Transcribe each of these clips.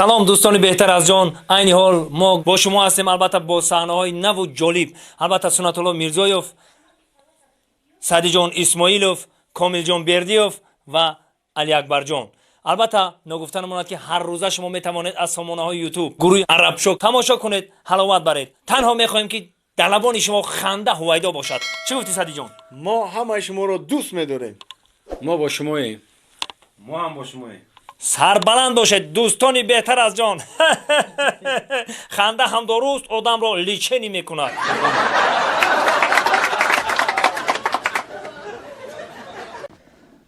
سلام دوستان بهتر از جان. عین حال ما با شما هستیم، البته با صحنه‌های نو و جالب. البته سنت الله میرزایوف، سعدی جان اسماعیلوف، کامل جان بردیوف و علی اکبر جان. البته نگفتن ماند که هر روزه شما میتوانید از سامانه‌های یوتیوب گروه عرب شوک تماشا کنید، حلاوت برید. تنها میخوایم که در لبان شما خنده هویدا باشد. چی گفتی سعدی جان؟ ما همه شما رو دوست می‌داریم. ما با شماییم. ما هم با شماییم. سربلند باشید دوستانی بهتر از جان. خنده هم درست آدم را لیچنی میکند.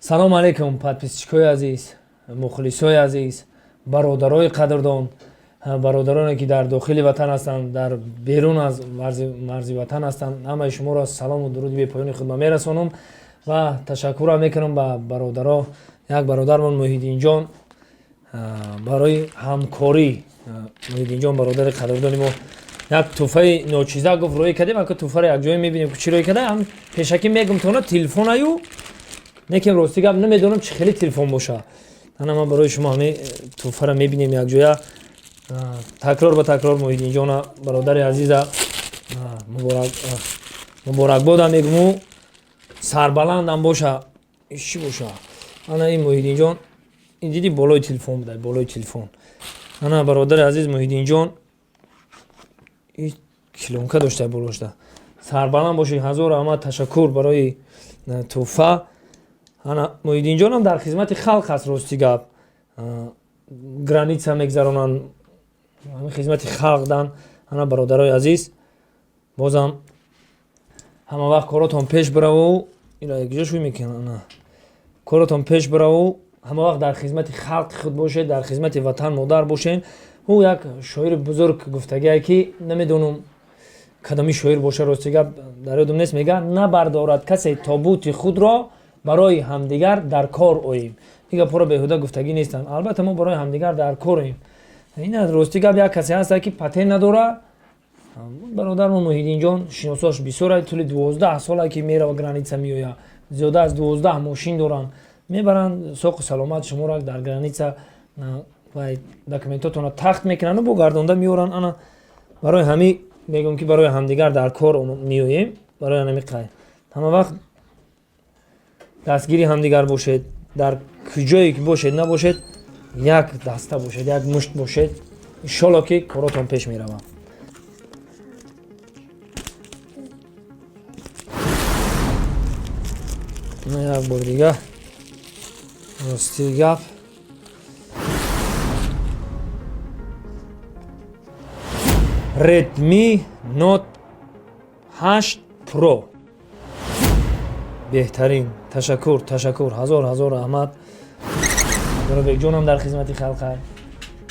салом алейкум подписчикои азиз, мухлисои азиз, бародарои қадрдон, бародароне ки дар дохили ватан ҳастанд, дар берун аз марзи ватан ҳастанд, ҳамаи шуморо салому дуруди бепоёни худмат мерасонам ва ташаккурам мекунам ба бародаро. як бародармон Муҳиддинҷон барои ҳамкорӣ, Муҳиддинҷон бародари қадрдони мо як тӯҳфаи ночиза гуфт роӣ кардем. ака тӯҳфаро якҷоя мебинем ки чӣ роӣ кардем, ҳам пешакӣ мегум то на телефонаю некем рости гап намедонам чӣ хеле телефон боша. ана ман барои шумо ҳамин тӯҳфаро мебинем якҷоя. такрор ба такрор Муҳиддинҷона бародари азиза муборакбодам мегуму сарбаландам боша. чӣ боша? ана ин Муҳиддинҷон ин диди болои телефон буда, болои телефон. ана бародари азиз Муҳиддинҷон ин килонка дошта болошда. Сарбаланд бошед. ҳазору ҳамад ташаккур барои тӯҳфа. ана Муҳиддинҷонам дар хизмати халқ аст. рости гап граница мегзаронанд, ҳамин хизмати халқ дан. ана бародарои азиз бозам ҳама вақт коротон пеш бираву ира якҷо шӯй мекунад. ана коротон пеш бираву ҳама вақт дар хизмати халқи худ бошед, дар хизмати ватан модар бошед. ӯ як шоири бузург гуфтагие ки намедонам кадоми шоир боша, рости гап дар ёдам нест. мега набардорад касе тобути худро барои ҳамдигар дар кор оем. ин гапҳоро беҳуда гуфтагӣ нестанд. албатта мо барои ҳамдигар дар корем. ин рости гап як касе ҳаста ки патен надора. бародармон Муҳиддинҷон шиносош бисёр тӯли 12 сола ки мерава граница меояд. зиёда аз 12 мошин доранд, мебаранд соқу саломат шуморо дар граница ва документотонро тахт мекунанд ва богардонда меоранд. ана барои ҳамин мегӯям ки барои ҳамдигар дар кор меоем. барои ҳамин қай ҳама вақт дастгири ҳамдигар бошед. дар куҷое ки бошед набошед, як даста бошед, як мушт бошед. иншолло ки коротон пеш меравад. як бор дигар рости гап Redmi Note 8 Pro беҳтарин. ташаккур ҳазор раҳмат. ҷонам дар хизмати халқа.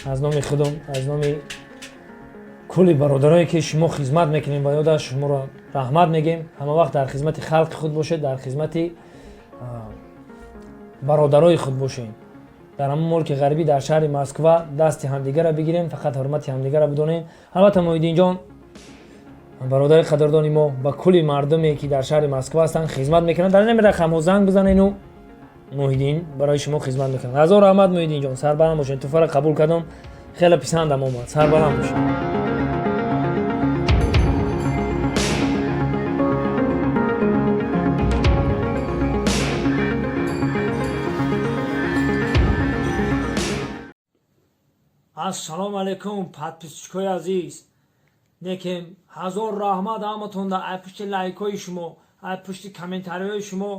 аз номи худам, аз номи кулли бародарое ки шумо хизмат мекунем ба ёда шуморо раҳмат мегем. ҳама вақт дар хизмати халқи худ бошед, дар хизмати бародарои худ бошем. дар ҳамон мулки ғарбӣ, дар шаҳри Москва дасти ҳамдигарро бигирем, фақат ҳурмати ҳамдигарро бидонем. албатта Муҳиддинҷон бародари қадрдони мо ба кулли мардуме ки дар шаҳри Москва ҳастанд хизмат мекунанд. дар ин рақамҳо занг бизанену Муҳиддин барои шумо хизмат мекунад. ҳазору раҳмат Муҳиддинҷон, сарбаланд бошед. тӯҳфаро қабул кардам, хеле писандам омад. сарбаланд бошед. ассалому алейкум подписчикои азиз. некем ҳазор раҳмат ҳаматон дар ай пушти лайкҳои шумо, ай пушти комментариҳои шумо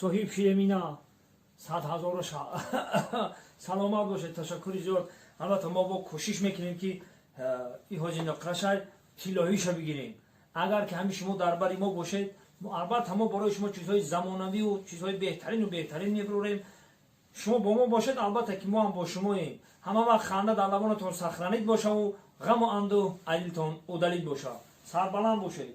соҳиб шидем. ина 100 000 саломат бошед. ташаккури зиёд. албатта мо бо кӯшиш мекунем ки ин ҳоҷи ноқашай тиллоиша бигирем. агар ки ҳамин шумо дар бари мо бошед, албатта мо барои шумо чизҳои замонавию чизҳои беҳтарину беҳтарин мебурем. шумо бо мо бошед, албатта ки мо ҳам бо шумоем. ҳама вақт ханда дар лабонатон сахранид бошаву ғаму анду айдилтон удалид боша. сарбаланд бошед.